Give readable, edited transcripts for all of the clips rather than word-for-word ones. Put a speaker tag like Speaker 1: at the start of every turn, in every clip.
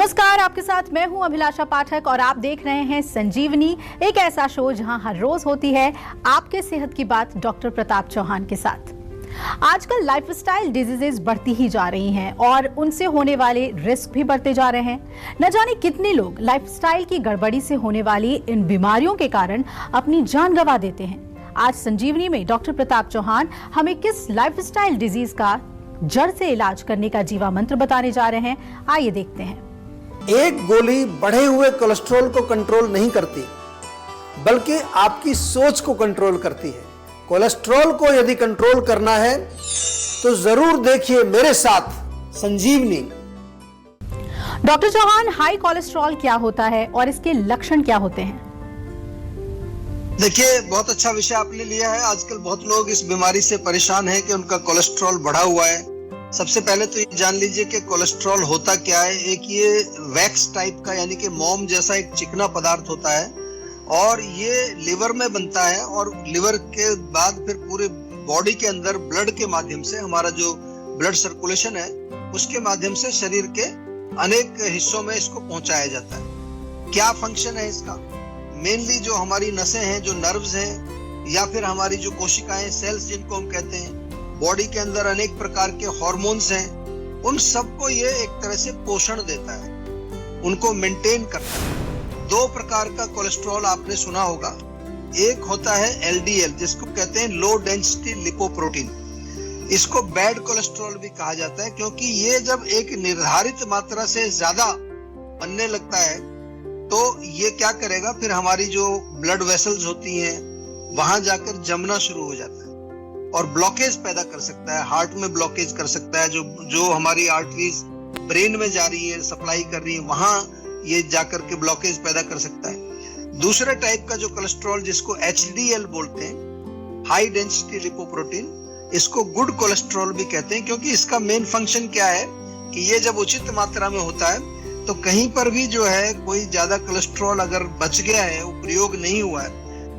Speaker 1: नमस्कार, आपके साथ मैं हूं अभिलाषा पाठक और आप देख रहे हैं संजीवनी, एक ऐसा शो जहां हर रोज होती है आपके सेहत की बात डॉक्टर प्रताप चौहान के साथ। आजकल लाइफस्टाइल डिजीजेस बढ़ती ही जा रही हैं और उनसे होने वाले रिस्क भी बढ़ते जा रहे हैं। न जाने कितने लोग लाइफस्टाइल की गड़बड़ी से होने वाली इन बीमारियों के कारण अपनी जान गंवा देते हैं। आज संजीवनी में डॉक्टर प्रताप चौहान हमें किस लाइफस्टाइल डिजीज का जड़ से इलाज करने का जीवा मंत्र बताने जा रहे हैं, आइए देखते हैं।
Speaker 2: एक गोली बढ़े हुए कोलेस्ट्रॉल को कंट्रोल नहीं करती, बल्कि आपकी सोच को कंट्रोल करती है। कोलेस्ट्रॉल को यदि कंट्रोल करना है तो जरूर देखिए मेरे साथ संजीवनी।
Speaker 1: डॉक्टर चौहान, हाई कोलेस्ट्रॉल क्या होता है और इसके लक्षण क्या होते हैं?
Speaker 3: देखिए, बहुत अच्छा विषय आपने लिया है। आजकल बहुत लोग इस बीमारी से परेशान हैं कि उनका कोलेस्ट्रॉल बढ़ा हुआ है। सबसे पहले तो ये जान लीजिए कि कोलेस्ट्रॉल होता क्या है। एक ये वैक्स टाइप का, यानी कि मोम जैसा एक चिकना पदार्थ होता है और ये लिवर में बनता है और लिवर के बाद फिर पूरे बॉडी के अंदर ब्लड के माध्यम से, हमारा जो ब्लड सर्कुलेशन है उसके माध्यम से शरीर के अनेक हिस्सों में इसको पहुंचाया जाता है। क्या फंक्शन है इसका? मेनली जो हमारी नसें हैं, जो नर्व्स हैं, या फिर हमारी जो कोशिकाएं, सेल्स जिनको हम कहते हैं, बॉडी के अंदर अनेक प्रकार के हार्मोन्स हैं, उन सबको ये एक तरह से पोषण देता है, उनको मेंटेन करता है। दो प्रकार का कोलेस्ट्रॉल आपने सुना होगा। एक होता है एलडीएल, जिसको कहते हैं लो डेंसिटी लिपोप्रोटीन। इसको बैड कोलेस्ट्रॉल भी कहा जाता है, क्योंकि ये जब एक निर्धारित मात्रा से ज्यादा बनने लगता है तो ये क्या करेगा, फिर हमारी जो ब्लड वेसल्स होती हैं वहां जाकर जमना शुरू हो जाता है और ब्लॉकेज पैदा कर सकता है। हार्ट में ब्लॉकेज कर सकता है। जो हमारी आर्टरीज ब्रेन में जा रही है, सप्लाई कर रही है, वहां ये जाकर के ब्लॉकेज पैदा कर सकता है। दूसरे टाइप का जो कोलेस्ट्रॉल, जिसको एचडीएल बोलते हैं, हाई डेंसिटी लिपोप्रोटीन, इसको गुड कोलेस्ट्रॉल भी कहते हैं, क्योंकि इसका मेन फंक्शन क्या है कि ये जब उचित मात्रा में होता है तो कहीं पर भी जो है कोई ज्यादा कोलेस्ट्रॉल अगर बच गया है, वो प्रयोग नहीं हुआ है,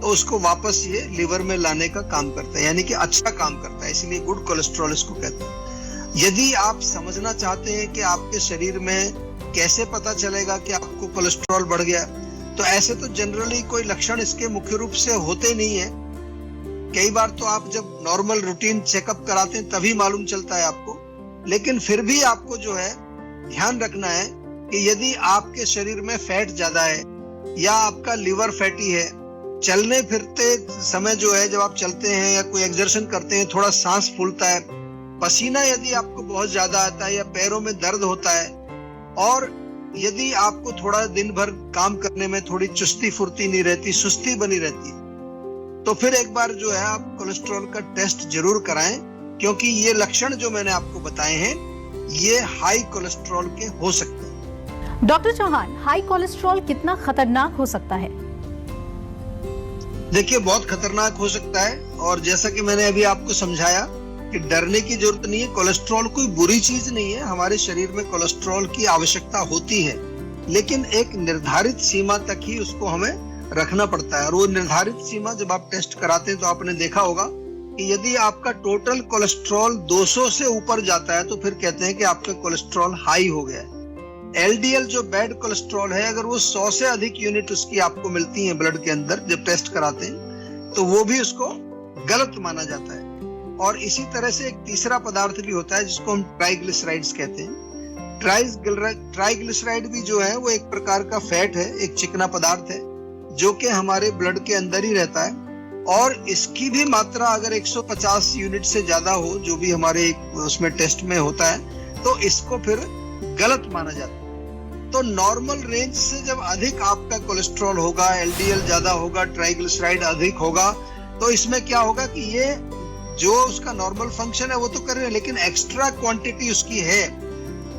Speaker 3: तो उसको वापस ये लिवर में लाने का काम करता है, यानी कि अच्छा काम करता है। इसलिए गुड कोलेस्ट्रॉल इसको कहते हैं। यदि आप समझना चाहते हैं कि आपके शरीर में कैसे पता चलेगा कि आपको कोलेस्ट्रॉल बढ़ गया, तो ऐसे तो जनरली कोई लक्षण इसके मुख्य रूप से होते नहीं है। कई बार तो आप जब नॉर्मल रूटीन चेकअप कराते हैं तभी मालूम चलता है आपको। लेकिन फिर भी आपको जो है ध्यान रखना है कि यदि आपके शरीर में फैट ज्यादा है या आपका लिवर फैटी है, चलने फिरते समय जो है, जब आप चलते हैं या कोई एक्सर्शन करते हैं, थोड़ा सांस फूलता है, पसीना यदि आपको बहुत ज्यादा आता है या पैरों में दर्द होता है, और यदि आपको थोड़ा दिन भर काम करने में थोड़ी चुस्ती फुर्ती नहीं रहती, सुस्ती बनी रहती है, तो फिर एक बार जो है आप कोलेस्ट्रॉल का टेस्ट जरूर कराएं, क्योंकि ये लक्षण जो मैंने आपको बताए हैं ये हाई कोलेस्ट्रॉल के हो सकते हैं।
Speaker 1: डॉक्टर चौहान, हाई कोलेस्ट्रॉल कितना खतरनाक हो सकता है?
Speaker 3: देखिए, बहुत खतरनाक हो सकता है, और जैसा कि मैंने अभी आपको समझाया कि डरने की जरूरत नहीं है। कोलेस्ट्रॉल कोई बुरी चीज नहीं है। हमारे शरीर में कोलेस्ट्रॉल की आवश्यकता होती है, लेकिन एक निर्धारित सीमा तक ही उसको हमें रखना पड़ता है। और वो निर्धारित सीमा जब आप टेस्ट कराते हैं तो आपने देखा होगा कि यदि आपका टोटल कोलेस्ट्रॉल 200 से ऊपर जाता है तो फिर कहते हैं कि आपका कोलेस्ट्रॉल हाई हो गया है। एलडीएल जो बैड कोलेस्ट्रॉल है, अगर वो 100 से अधिक यूनिट उसकी आपको मिलती है ब्लड के अंदर जब टेस्ट कराते हैं, तो वो भी उसको गलत माना जाता है। और इसी तरह से एक तीसरा पदार्थ भी होता है जिसको हम ट्राइग्लिसराइड्स कहते हैं। ट्राइग्लिसराइड भी जो है वो एक प्रकार का फैट है, एक चिकना पदार्थ है जो कि हमारे ब्लड के अंदर ही रहता है, और इसकी भी मात्रा अगर 150 यूनिट से ज्यादा हो, जो भी हमारे उसमें टेस्ट में होता है, तो इसको फिर गलत माना जाता है। तो नॉर्मल रेंज से जब अधिक आपका कोलेस्ट्रॉल होगा, एलडीएल ज्यादा होगा, ट्राइग्लिसराइड अधिक होगा, तो इसमें क्या होगा कि ये जो उसका नॉर्मल फंक्शन है वो तो कर रहे हैं, लेकिन एक्स्ट्रा क्वांटिटी उसकी है,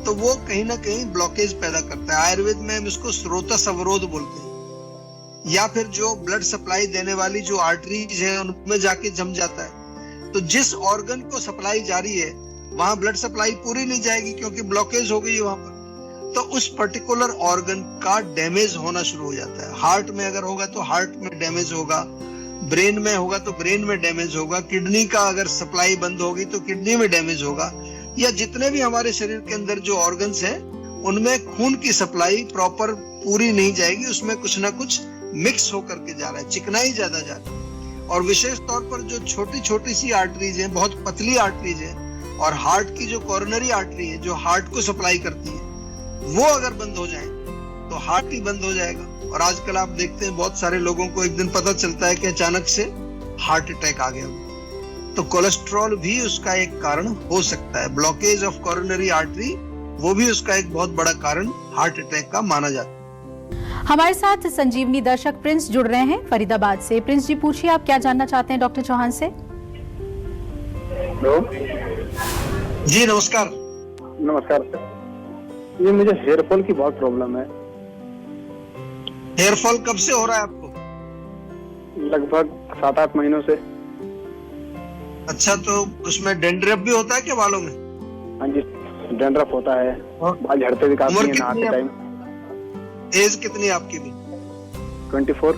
Speaker 3: तो वो कहीं ना कहीं ब्लॉकेज पैदा करता है। आयुर्वेद में हम इसको स्रोतस अवरोध बोलते हैं, या फिर जो ब्लड सप्लाई देने वाली जो आर्टरीज है उनमें जाके जम जाता है। तो जिस ऑर्गन को सप्लाई जारी है वहां ब्लड सप्लाई पूरी नहीं जाएगी, क्योंकि ब्लॉकेज हो गई है वहां पर, तो उस पर्टिकुलर ऑर्गन का डैमेज होना शुरू हो जाता है। हार्ट में अगर होगा तो हार्ट में डैमेज होगा, ब्रेन में होगा तो ब्रेन में डैमेज होगा, किडनी का अगर सप्लाई बंद होगी तो किडनी में डैमेज होगा, या जितने भी हमारे शरीर के अंदर जो ऑर्गन्स हैं उनमें खून की सप्लाई प्रॉपर पूरी नहीं जाएगी, उसमें कुछ ना कुछ मिक्स होकर के जा रहा है, चिकनाई ज्यादा जा रही है। और विशेष तौर पर जो छोटी छोटी सी आर्टरीज हैं, बहुत पतली आर्टरीज हैं, और हार्ट की जो कॉर्नरी आर्टरी है जो हार्ट को सप्लाई करती है, वो अगर बंद हो जाए तो हार्ट ही बंद हो जाएगा। और आजकल आप देखते हैं बहुत सारे लोगों को एक दिन पता चलता है कि अचानक से हार्ट अटैक आ गया। तो कोलेस्ट्रॉल भी उसका एक कारण हो सकता है। ब्लॉकेज ऑफ कॉरोनरी आर्टरी वो भी उसका एक बहुत बड़ा कारण हार्ट अटैक का माना जाता है।
Speaker 1: हमारे साथ संजीवनी दर्शक प्रिंस जुड़ रहे हैं फरीदाबाद से। प्रिंस जी, पूछिए, आप क्या जानना चाहते हैं डॉक्टर चौहान से?
Speaker 4: हेलो
Speaker 3: जी नमस्कार।
Speaker 4: नमस्कार सर, ये मुझे हेयर फॉल की बहुत प्रॉब्लम है।
Speaker 3: हेयर फॉल कब से हो रहा है आपको?
Speaker 4: लगभग 7-8 महीनों से।
Speaker 3: अच्छा, तो उसमें डेंड्रफ भी होता है क्या बालों में?
Speaker 4: हाँ जी, डैंड्रफ होता है, बाल झड़ते भी काफी
Speaker 3: उम्र
Speaker 4: हैं नहाते
Speaker 3: कितनी है?
Speaker 4: टाइम।
Speaker 3: एज कितनी है आपकी भी?
Speaker 4: 24।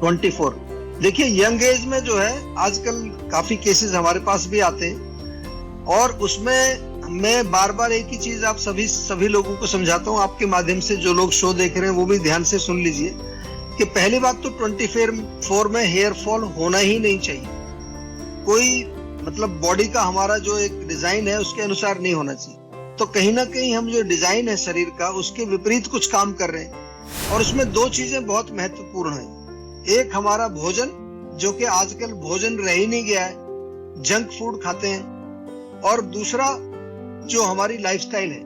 Speaker 3: 24। देखिए, यंग एज में जो है आजकल काफी केसेस हमारे पास भी आते हैं, और उसमें मैं बार बार एक ही चीज आप सभी लोगों को समझाता हूँ, आपके माध्यम से जो लोग शो देख रहे हैं वो भी ध्यान से सुन लीजिए कि पहली बात तो 24 में हेयर फॉल होना ही नहीं चाहिए। कोई मतलब बॉडी का हमारा जो एक डिजाइन है उसके अनुसार नहीं होना चाहिए। तो कहीं ना कहीं हम जो डिजाइन है शरीर का उसके विपरीत कुछ काम कर रहे हैं, और उसमें दो चीजें बहुत महत्वपूर्ण है। एक हमारा भोजन, जो कि आजकल भोजन रह ही नहीं गया है, जंक फूड खाते हैं, और दूसरा जो हमारी लाइफस्टाइल है,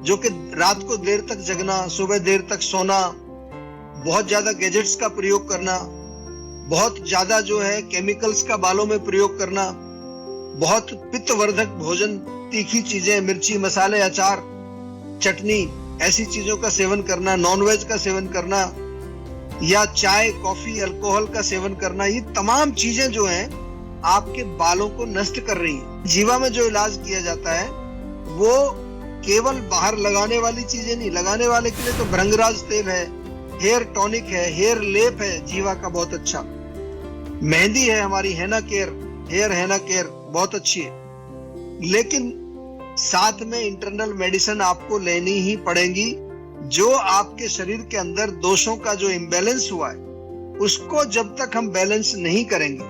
Speaker 3: जो कि रात को देर तक जगना, सुबह देर तक सोना, बहुत ज्यादा गैजेट्स का प्रयोग करना, बहुत ज्यादा जो है केमिकल्स का बालों में प्रयोग करना, बहुत पित्तवर्धक भोजन, तीखी चीजें, मिर्ची, मसाले, अचार, चटनी, ऐसी चीजों का सेवन करना, नॉनवेज का सेवन करना, या चाय, कॉफी, अल्कोहल का सेवन करना, ये तमाम चीजें जो हैं आपके बालों को नष्ट कर रही है। जीवा में जो इलाज किया जाता है वो केवल बाहर लगाने वाली चीजें नहीं, लगाने वाले के लिए तो भृंगराज तेल है, हेयर टॉनिक है, हेयर लेप है जीवा का बहुत अच्छा, मेहंदी है हमारी, हेना केयर, हेयर हेना केयर बहुत अच्छी है, लेकिन साथ में इंटरनल मेडिसिन आपको लेनी ही पड़ेगी। जो आपके शरीर के अंदर दोषों का जो इम्बैलेंस हुआ है उसको जब तक हम बैलेंस नहीं करेंगे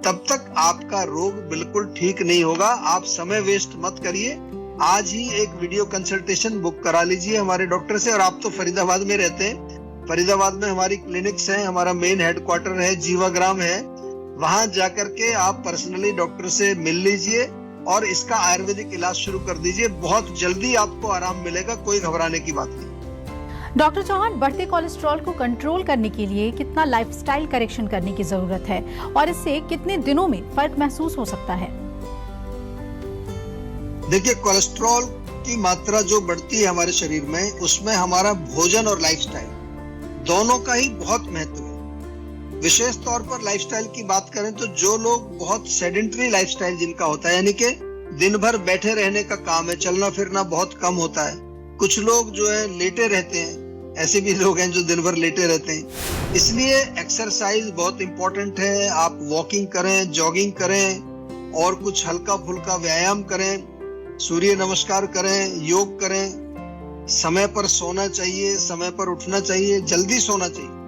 Speaker 3: तब तक आपका रोग बिल्कुल ठीक नहीं होगा। आप समय वेस्ट मत करिए, आज ही एक वीडियो कंसल्टेशन बुक करा लीजिए हमारे डॉक्टर से। और आप तो फरीदाबाद में रहते हैं, फरीदाबाद में हमारी क्लिनिक्स हैं, हमारा मेन हेडक्वार्टर है, जीवाग्राम है, वहां जाकर के आप पर्सनली डॉक्टर से मिल लीजिए और इसका आयुर्वेदिक इलाज शुरू कर दीजिए। बहुत जल्दी आपको आराम मिलेगा, कोई घबराने की बात नहीं।
Speaker 1: डॉक्टर चौहान, बढ़ते कोलेस्ट्रॉल को कंट्रोल करने के लिए कितना लाइफस्टाइल करेक्शन करने की जरूरत है और इससे कितने दिनों में फर्क महसूस हो सकता है?
Speaker 3: देखिए, कोलेस्ट्रॉल की मात्रा जो बढ़ती है हमारे शरीर में, उसमें हमारा भोजन और लाइफस्टाइल दोनों का ही बहुत महत्व है। विशेष तौर पर लाइफस्टाइल की बात करें तो जो लोग बहुत सेडेंटरी लाइफस्टाइल जिनका होता है, यानी कि दिन भर बैठे रहने का काम है, चलना फिरना बहुत कम होता है, कुछ लोग जो है लेटे रहते हैं, ऐसे भी लोग हैं जो दिन भर लेटे रहते हैं, इसलिए एक्सरसाइज बहुत इंपॉर्टेंट है। आप वॉकिंग करें, जॉगिंग करें और कुछ हल्का फुल्का व्यायाम करें, सूर्य नमस्कार करें, योग करें, समय पर सोना चाहिए, समय पर उठना चाहिए, जल्दी सोना चाहिए।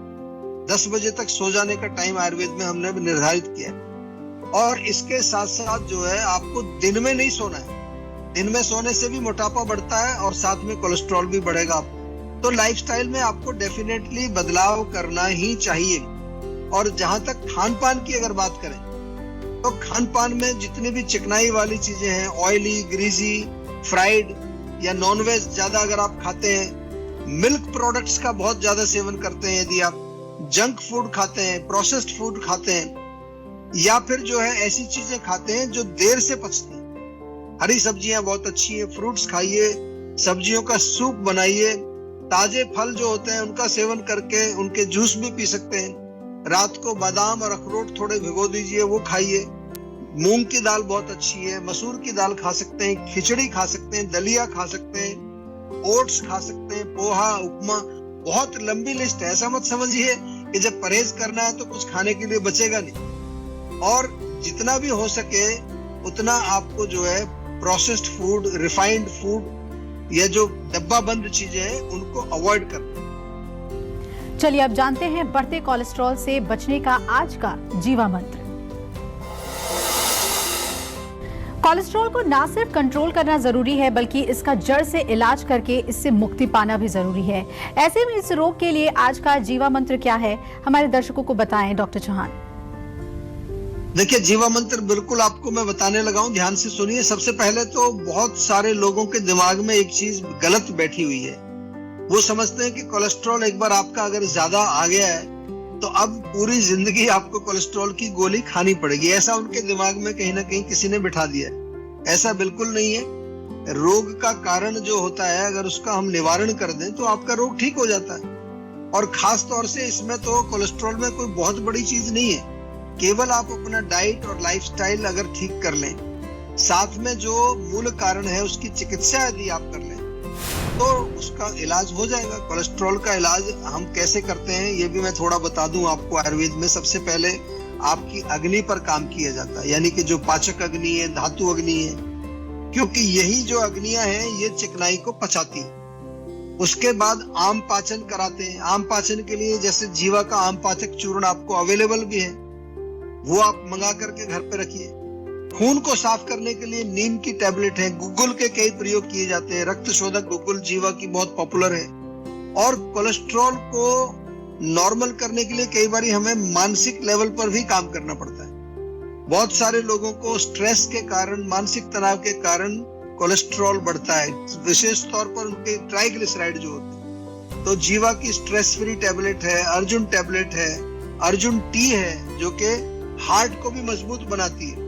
Speaker 3: 10 बजे तक सो जाने का टाइम आयुर्वेद में हमने निर्धारित किया है। और इसके साथ साथ जो है आपको दिन में नहीं सोना है, दिन में सोने से भी मोटापा बढ़ता है और साथ में कोलेस्ट्रॉल भी बढ़ेगा। तो लाइफस्टाइल में आपको डेफिनेटली बदलाव करना ही चाहिए। और जहां तक खान पान की अगर बात करें तो खान पान में जितनी भी चिकनाई वाली चीजें हैं, ऑयली, ग्रीसी, फ्राइड या नॉनवेज ज्यादा अगर आप खाते हैं, मिल्क प्रोडक्ट्स का बहुत ज्यादा सेवन करते हैं, यदि आप जंक फूड खाते हैं, प्रोसेस्ड फूड खाते हैं, या फिर जो है ऐसी चीजें खाते हैं जो देर से पचती हैं, हरी सब्जियां बहुत अच्छी है, फ्रूट्स खाइए, सब्जियों का सूप बनाइए, ताजे फल जो होते हैं उनका सेवन करके उनके जूस भी पी सकते हैं। रात को बादाम और अखरोट थोड़े भिगो दीजिए, वो खाइए। मूंग की दाल बहुत अच्छी है, मसूर की दाल खा सकते हैं, खिचड़ी खा सकते हैं, दलिया खा सकते हैं, ओट्स खा सकते हैं, पोहा, उपमा, बहुत लंबी लिस्ट है। ऐसा मत समझिए कि जब परहेज करना है तो कुछ खाने के लिए बचेगा नहीं। और जितना भी हो सके उतना आपको जो है प्रोसेस्ड फूड, रिफाइंड फूड या जो डब्बा बंद चीजें हैं उनको अवॉइड करना।
Speaker 1: चलिए अब जानते हैं बढ़ते कोलेस्ट्रॉल से बचने का आज का जीवा मंत्र। कोलेस्ट्रॉल को ना सिर्फ कंट्रोल करना जरूरी है बल्कि इसका जड़ से इलाज करके इससे मुक्ति पाना भी जरूरी है। ऐसे में इस रोग के लिए आज का जीवा मंत्र क्या है, हमारे दर्शकों को बताएं डॉक्टर चौहान।
Speaker 3: देखिए, जीवा मंत्र बिल्कुल आपको मैं बताने लगा हूं, ध्यान से सुनिए। सबसे पहले तो बहुत सारे लोगों के दिमाग में एक चीज गलत बैठी हुई है। वो समझते हैं कि कोलेस्ट्रॉल एक बार आपका अगर ज्यादा आ गया है तो अब पूरी जिंदगी आपको कोलेस्ट्रॉल की गोली खानी पड़ेगी। ऐसा उनके दिमाग में कहीं ना कहीं किसी ने बिठा दिया है। ऐसा बिल्कुल नहीं है। रोग का कारण जो होता है अगर उसका हम निवारण कर दें तो आपका रोग ठीक हो जाता है। और खास तौर से इसमें तो कोलेस्ट्रॉल में कोई बहुत बड़ी चीज नहीं है। केवल आप अपना डाइट और लाइफस्टाइल अगर ठीक कर लें, साथ में जो मूल कारण है उसकी चिकित्सा यदि आप कर लें तो उसका इलाज हो जाएगा। कोलेस्ट्रॉल का इलाज हम कैसे करते हैं ये भी मैं थोड़ा बता दूं आपको। आयुर्वेद में सबसे पहले आपकी अग्नि पर काम किया जाता है, यानी कि जो पाचक अग्नि है, धातु अग्नि है, क्योंकि यही जो अग्नियां हैं ये चिकनाई को पचाती है। उसके बाद आम पाचन कराते हैं। आम पाचन के लिए जैसे जीवा का आम पाचक चूर्ण आपको अवेलेबल भी है, वो आप मंगा करके घर पे रखिए। खून को साफ करने के लिए नीम की टैबलेट है। गुग्गुल के कई प्रयोग किए जाते हैं। रक्त शोधक गुग्गुल जीवा की बहुत पॉपुलर है। और कोलेस्ट्रॉल को नॉर्मल करने के लिए कई बार हमें मानसिक लेवल पर भी काम करना पड़ता है। बहुत सारे लोगों को स्ट्रेस के कारण, मानसिक तनाव के कारण कोलेस्ट्रॉल बढ़ता है, विशेष तौर पर उनके ट्राइग्लिसराइड जो होते हैं। तो जीवा की स्ट्रेस फ्री टैबलेट है, अर्जुन टैबलेट है, अर्जुन टी है जो कि हार्ट को भी मजबूत बनाती है।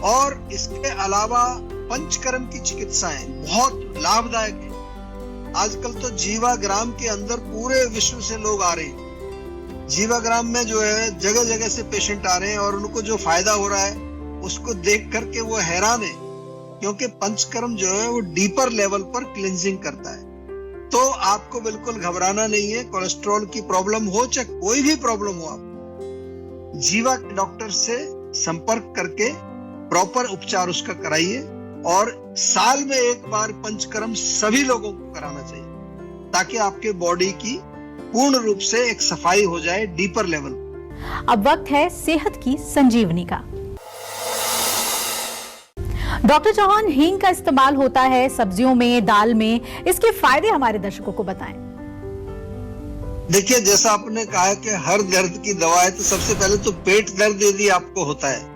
Speaker 3: और इसके अलावा पंचकर्म की चिकित्साएं बहुत लाभदायक है। आजकल तो जीवाग्राम के अंदर पूरे विश्व से लोग आ रहे हैं। जीवाग्राम में जो है जगह जगह से पेशेंट आ रहे हैं और उनको जो फायदा हो रहा है उसको देख करके वो हैरान है, क्योंकि पंचकर्म जो है वो डीपर लेवल पर क्लींजिंग करता है। तो आपको बिल्कुल घबराना नहीं है। कोलेस्ट्रॉल की प्रॉब्लम हो चाहे कोई भी प्रॉब्लम हो, आप जीवा के डॉक्टर से संपर्क करके प्रॉपर उपचार उसका कराइए। और साल में एक बार पंचकर्म सभी लोगों को कराना चाहिए, ताकि आपके बॉडी की पूर्ण रूप से एक सफाई हो जाए डीपर लेवल।
Speaker 1: अब वक्त है सेहत की संजीवनी का। डॉक्टर चौहान, हींग का इस्तेमाल होता है सब्जियों में, दाल में, इसके फायदे हमारे दर्शकों को बताएं।
Speaker 3: देखिए, जैसा आपने कहा कि हर दर्द की दवा है, तो सबसे पहले तो पेट दर्द यदि आपको होता है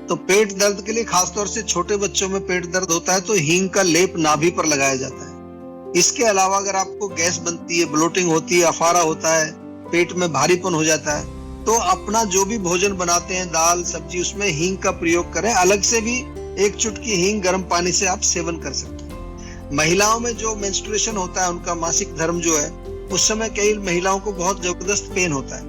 Speaker 3: तो पेट दर्द के लिए, खासतौर से छोटे बच्चों में पेट दर्द होता है तो हींग का लेप नाभि पर लगाया जाता है। इसके अलावा अगर आपको गैस बनती है, ब्लोटिंग होती है, अफारा होता है, पेट में भारीपन हो जाता है, तो अपना जो भी भोजन बनाते हैं, दाल सब्जी, उसमें हींग का प्रयोग करें। अलग से भी एक चुटकी हींग गर्म पानी से आप सेवन कर सकते हैं। महिलाओं में जो मेंस्ट्रुएशन होता है, उनका मासिक धर्म जो है, उस समय कई महिलाओं को बहुत जबरदस्त पेन होता है।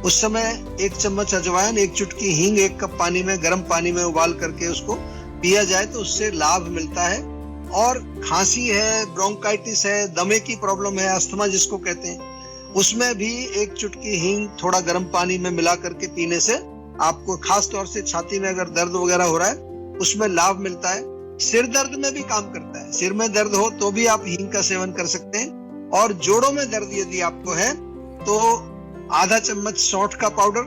Speaker 3: उस समय 1 चम्मच अजवाइन, 1 चुटकी हींग 1 कप पानी में, गर्म पानी में उबाल करके उसको पिया जाए तो उससे लाभ मिलता है। और खांसी है, ब्रोंकाइटिस है, दमे की प्रॉब्लम है, अस्थमा जिसको कहते हैं, उसमें भी 1 चुटकी हींग थोड़ा गर्म पानी में मिला करके पीने से आपको, खास तौर से छाती में अगर दर्द वगैरह हो रहा है, उसमें लाभ मिलता है। सिर दर्द में भी काम करता है। सिर में दर्द हो तो भी आप हींग का सेवन कर सकते हैं। और जोड़ों में दर्द यदि आपको है तो आधा चम्मच सौंठ का पाउडर,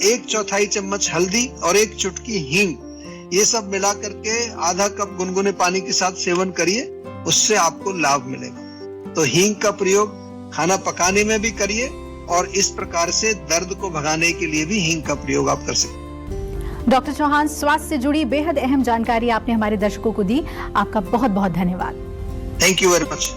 Speaker 3: 1/4 चम्मच हल्दी और 1 चुटकी हींग, ये सब मिला करके आधा कप गुनगुने पानी के साथ सेवन करिए, उससे आपको लाभ मिलेगा। तो हींग का प्रयोग खाना पकाने में भी करिए और इस प्रकार से दर्द को भगाने के लिए भी हींग का प्रयोग आप कर सकते हैं।
Speaker 1: डॉक्टर चौहान, स्वास्थ्य से जुड़ी बेहद अहम जानकारी आपने हमारे दर्शकों को दी। आपका बहुत बहुत धन्यवाद।
Speaker 3: Thank you very much.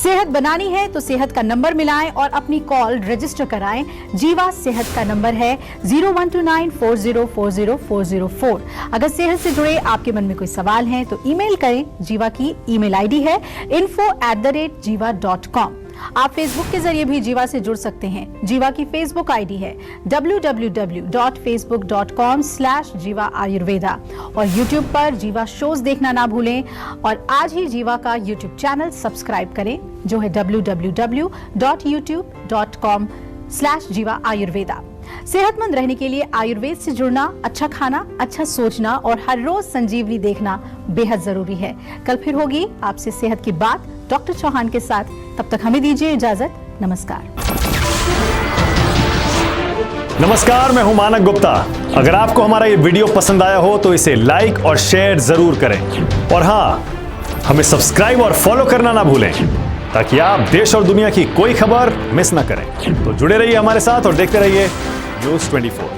Speaker 1: सेहत बनानी है तो सेहत का नंबर मिलाएं और अपनी कॉल रजिस्टर कराएं। जीवा सेहत का नंबर है 012940404004। अगर सेहत से जुड़े आपके मन में कोई सवाल है तो ईमेल करें। जीवा की ईमेल आईडी है info@jiva.com। आप फेसबुक के जरिए भी जीवा से जुड़ सकते हैं। जीवा की फेसबुक आईडी है www.facebook.com/jiva ayurveda। और यूट्यूब पर जीवा शोज देखना ना भूलें और आज ही जीवा का यूट्यूब चैनल सब्सक्राइब करें, जो है www.youtube.com/jiva ayurveda। सेहतमंद रहने के लिए आयुर्वेद से जुड़ना, अच्छा खाना, अच्छा सोचना और हर रोज संजीवनी देखना बेहद जरूरी है। कल फिर होगी आपसे सेहत की बात डॉक्टर चौहान के साथ। तब तक हमें दीजिए इजाजत। नमस्कार।
Speaker 5: नमस्कार, मैं हूं मानक गुप्ता। अगर आपको हमारा ये वीडियो पसंद आया हो तो इसे लाइक और शेयर जरूर करें और हाँ, हमें सब्सक्राइब और फॉलो करना ना भूलें ताकि आप देश और दुनिया की कोई खबर मिस ना करें। तो जुड़े रहिए हमारे साथ और देखते रहिए News 24।